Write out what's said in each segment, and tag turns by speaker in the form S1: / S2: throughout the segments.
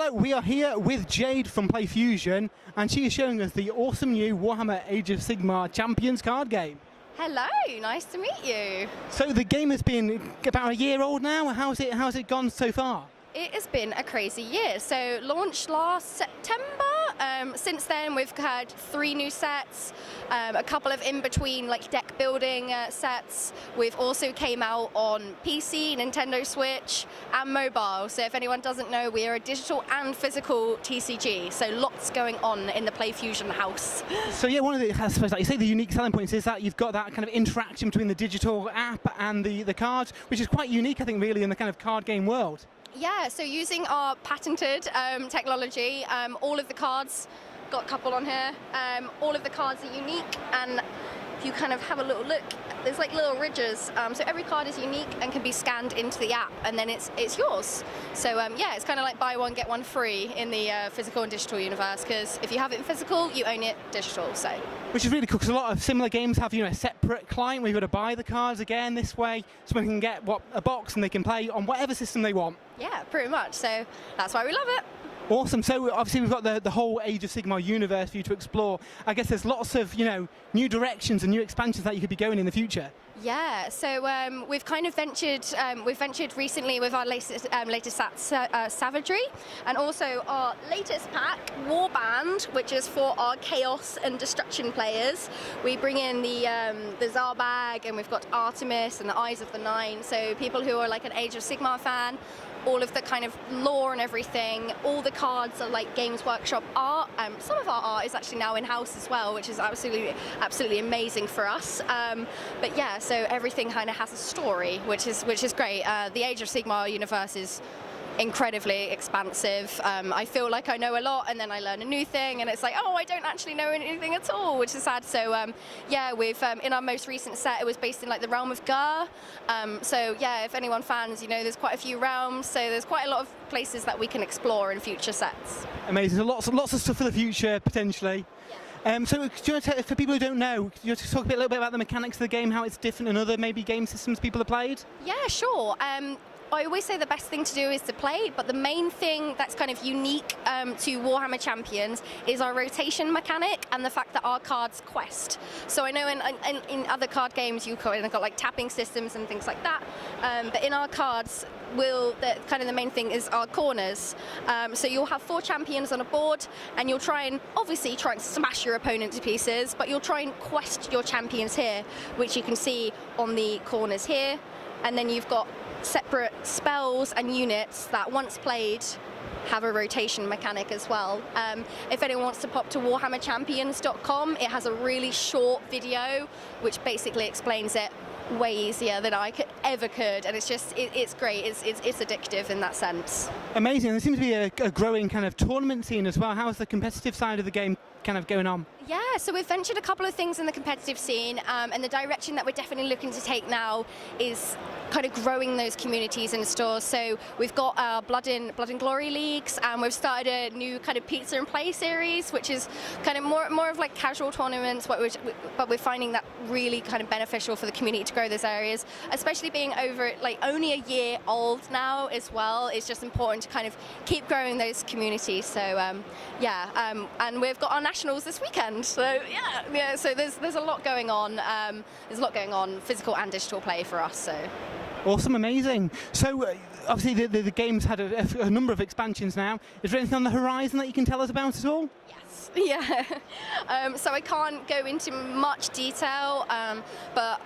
S1: Hello, we are here with Jade from PlayFusion, and she is showing us the awesome new Warhammer Age of Sigmar Champions card game.
S2: Hello, nice to meet you.
S1: So the game has been about a year old now. How's it gone so far?
S2: It has been a crazy year. So launched last September. Since then we've had 3 new sets, a couple of in-between like deck building sets. We've also came out on PC, Nintendo Switch and mobile. So if anyone doesn't know, we are a digital and physical TCG. So lots going on in the PlayFusion house.
S1: So yeah, one of the, I suppose, like you say, the unique selling points is that you've got that kind of interaction between the digital app and the cards, which is quite unique, I think, really, in the kind of card game world.
S2: Yeah, so using our patented technology, all of the cards, got a couple on here, all of the cards are unique, and if you kind of have a little look, there's like little ridges, so every card is unique and can be scanned into the app, and then it's yours. So yeah, it's kind of like buy one, get one free in the physical and digital universe, because if you have it in physical, you own it digital. So.
S1: Which is really cool, because a lot of similar games have, a separate client where you've got to buy the cards again this way, so one can get a box and they can play on whatever system they want.
S2: Yeah, pretty much. So that's why we love it.
S1: Awesome. So obviously we've got the whole Age of Sigmar universe for you to explore. I guess there's lots of new directions and new expansions that you could be going in the future.
S2: Yeah, so we've kind of ventured. We've ventured recently with our latest set, Savagery, and also our latest pack, Warband, which is for our Chaos and Destruction players. We bring in the Zarbag, and we've got Artemis and the Eyes of the Nine. So people who are like an Age of Sigmar fan, all of the kind of lore and everything, all the cards are like Games Workshop art. Some of our art is actually now in-house as well, which is absolutely amazing for us. But yeah, so everything kind of has a story, which is great. The Age of Sigmar universe is incredibly expansive. I feel like I know a lot, and then I learn a new thing, and it's like, oh, I don't actually know anything at all, which is sad. So yeah, we've in our most recent set, it was based in like the realm of Gur. So yeah, if anyone fans, there's quite a few realms, so there's quite a lot of places that we can explore in future sets.
S1: Amazing. So lots of stuff for the future potentially.
S2: Yeah.
S1: So do you want to, for people who don't know, you want to talk a little bit about the mechanics of the game, how it's different than other maybe game systems people have played?
S2: Yeah, sure. I always say the best thing to do is to play, but the main thing that's kind of unique to Warhammer Champions is our rotation mechanic and the fact that our cards quest. So I know in other card games you've got like tapping systems and things like that, but in our cards, the main thing is our corners. So you'll have 4 champions on a board, and you'll try and smash your opponent to pieces, but you'll try and quest your champions here, which you can see on the corners here, and then you've got separate spells and units that once played have a rotation mechanic as well. If anyone wants to pop to warhammerchampions.com, it has a really short video which basically explains it way easier than I ever could, and it's great. It's addictive in that sense.
S1: Amazing. There seems to be a growing kind of tournament scene as well. How's the competitive side of the game kind of going on?
S2: Yeah, so we've ventured a couple of things in the competitive scene, and the direction that we're definitely looking to take now is kind of growing those communities in stores. So we've got our Blood and Glory leagues, and we've started a new kind of pizza and play series, which is kind of more of like casual tournaments, but we're finding that really kind of beneficial for the community to grow those areas, especially being over like only a year old now as well. It's just important to kind of keep growing those communities. So yeah, and we've got our nationals this weekend. So yeah. So there's a lot going on. There's a lot going on, physical and digital play for us. So.
S1: Awesome, amazing. So obviously the game's had a number of expansions now. Is there anything on the horizon that you can tell us about at all?
S2: Yes. Yeah. So I can't go into much detail, but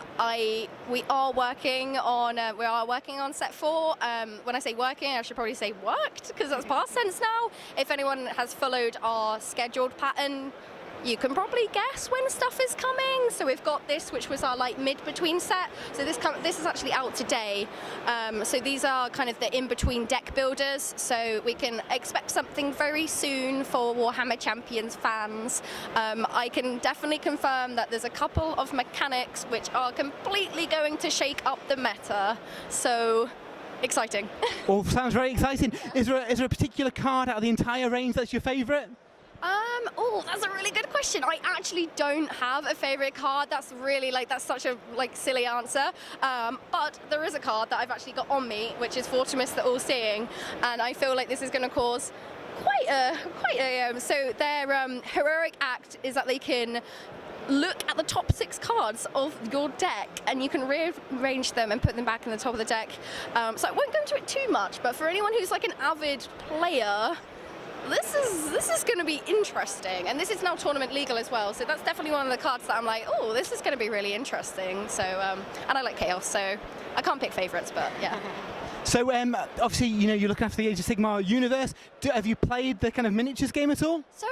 S2: we are working on set 4. When I say working, I should probably say worked, because that's past tense now. If anyone has followed our scheduled pattern, you can probably guess when stuff is coming. So we've got this, which was our like mid-between set. So this is actually out today. So these are kind of the in-between deck builders. So we can expect something very soon for Warhammer Champions fans. I can definitely confirm that there's a couple of mechanics which are completely going to shake up the meta. So exciting.
S1: Well, sounds very exciting. Is there a particular card out of the entire range that's your favourite?
S2: Oh, that's a really good question. I actually don't have a favorite card. That's really that's such a silly answer. But there is a card that I've actually got on me, which is Artemis the All-Seeing, and I feel like this is going to cause So their heroic act is that they can look at the top 6 cards of your deck, and you can rearrange them and put them back in the top of the deck. So I won't go into it too much, but for anyone who's like an avid player, this is going to be interesting, and this is now tournament legal as well. So that's definitely one of the cards that I'm like, oh, this is going to be really interesting. So and I like Chaos, so I can't pick favourites, but yeah.
S1: So obviously, you're looking after the Age of Sigmar universe. Have you played the kind of miniatures game at all?
S2: So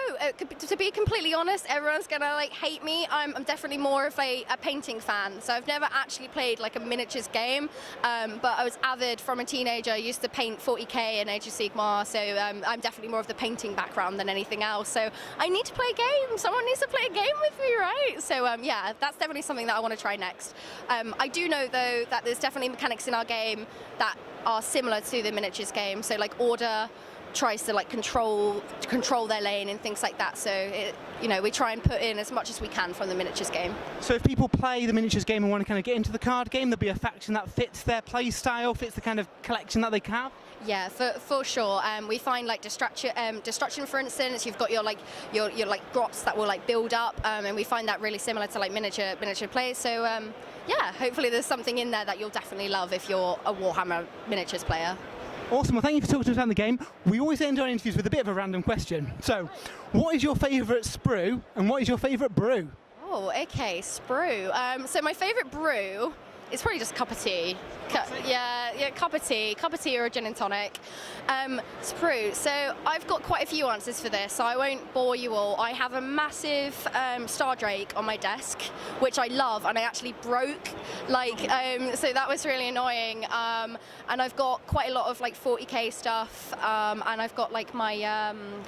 S2: to be completely honest, everyone's gonna like hate me. I'm definitely more of a painting fan. So I've never actually played like a miniatures game, but I was avid from a teenager. I used to paint 40k in Age of Sigmar, so I'm definitely more of the painting background than anything else. So I need to play a game. Someone needs to play a game with me, right? So yeah, that's definitely something that I want to try next. I do know though that there's definitely mechanics in our game that are similar to the miniatures game. So like Order tries to like control their lane and things like that. So we try and put in as much as we can from the miniatures game.
S1: So if people play the miniatures game and want to kind of get into the card game, there'll be a faction that fits their play style, fits the kind of collection that they have?
S2: Yeah, for sure. We find like destruction, for instance. You've got your grots that will like build up, and we find that really similar to like miniature play. So yeah, hopefully there's something in there that you'll definitely love if you're a Warhammer miniatures player.
S1: Awesome, well thank you for talking to us about the game. We always end our interviews with a bit of a random question. So, what is your favourite sprue and what is your favourite brew?
S2: Oh, okay, sprue. So my favourite brew is probably just a cup of tea. Yeah, cup of tea or a gin and tonic. Sprue. So I've got quite a few answers for this, so I won't bore you all. I have a massive Star Drake on my desk, which I love, and I actually broke. So that was really annoying. And I've got quite a lot of like 40k stuff, and I've got like my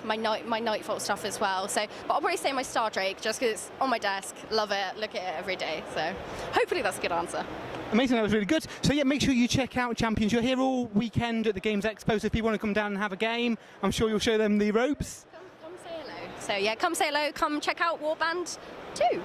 S2: Nightfall stuff as well. So, but I'll probably say my Star Drake just because it's on my desk. Love it. Look at it every day. So hopefully that's a good answer.
S1: Amazing, that was really good. So yeah, make sure you check out Champions. You're here all weekend at the Games Expo, so if people want to come down and have a game, I'm sure you'll show them the ropes.
S2: Come say hello. So yeah, come say hello, come check out Warband 2.